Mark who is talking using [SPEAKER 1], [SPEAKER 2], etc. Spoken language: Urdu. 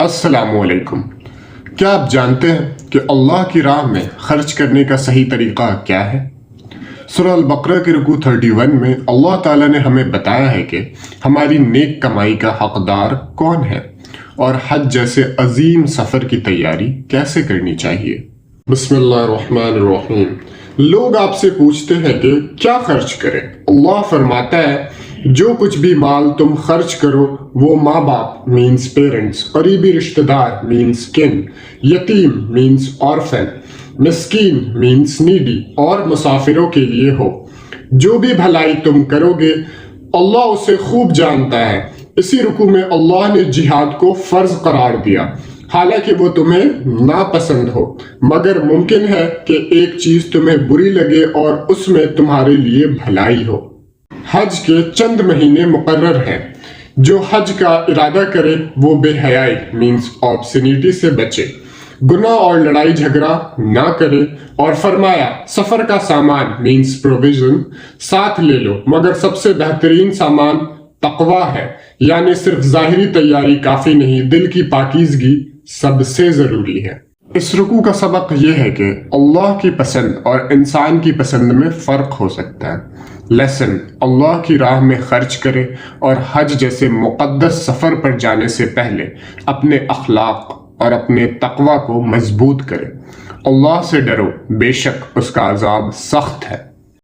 [SPEAKER 1] السلام علیکم۔ کیا آپ جانتے ہیں کہ اللہ کی راہ میں خرچ کرنے کا صحیح طریقہ کیا ہے؟ سورہ البقرہ کے رکوع 31 میں اللہ تعالیٰ نے ہمیں بتایا ہے کہ ہماری نیک کمائی کا حقدار کون ہے اور حج جیسے عظیم سفر کی تیاری کیسے کرنی چاہیے۔ بسم اللہ الرحمن الرحیم۔ لوگ آپ سے پوچھتے ہیں کہ کیا خرچ کریں؟ اللہ فرماتا ہے جو کچھ بھی مال تم خرچ کرو وہ ماں باپ مینز پیرنٹس، قریبی رشتہ دار مینز کن، یتیم مینز آرفن، مسکین مینز نیڈی اور مسافروں کے لیے ہو۔ جو بھی بھلائی تم کرو گے اللہ اسے خوب جانتا ہے۔ اسی رکوع میں اللہ نے جہاد کو فرض قرار دیا، حالانکہ وہ تمہیں ناپسند ہو، مگر ممکن ہے کہ ایک چیز تمہیں بری لگے اور اس میں تمہارے لیے بھلائی ہو۔ حج کے چند مہینے مقرر ہیں۔ جو حج کا ارادہ کرے وہ بے حیائی مینز obscenity سے بچے، گناہ اور لڑائی جھگڑا نہ کرے، اور فرمایا سفر کا سامان مینز پروویژن ساتھ لے لو، مگر سب سے بہترین سامان تقویٰ ہے، یعنی صرف ظاہری تیاری کافی نہیں، دل کی پاکیزگی سب سے ضروری ہے۔ اس رکوع کا سبق یہ ہے کہ اللہ کی پسند اور انسان کی پسند میں فرق ہو سکتا ہے۔ لیسن: اللہ کی راہ میں خرچ کرے اور حج جیسے مقدس سفر پر جانے سے پہلے اپنے اخلاق اور اپنے تقویٰ کو مضبوط کرے۔ اللہ سے ڈرو، بے شک اس کا عذاب سخت ہے۔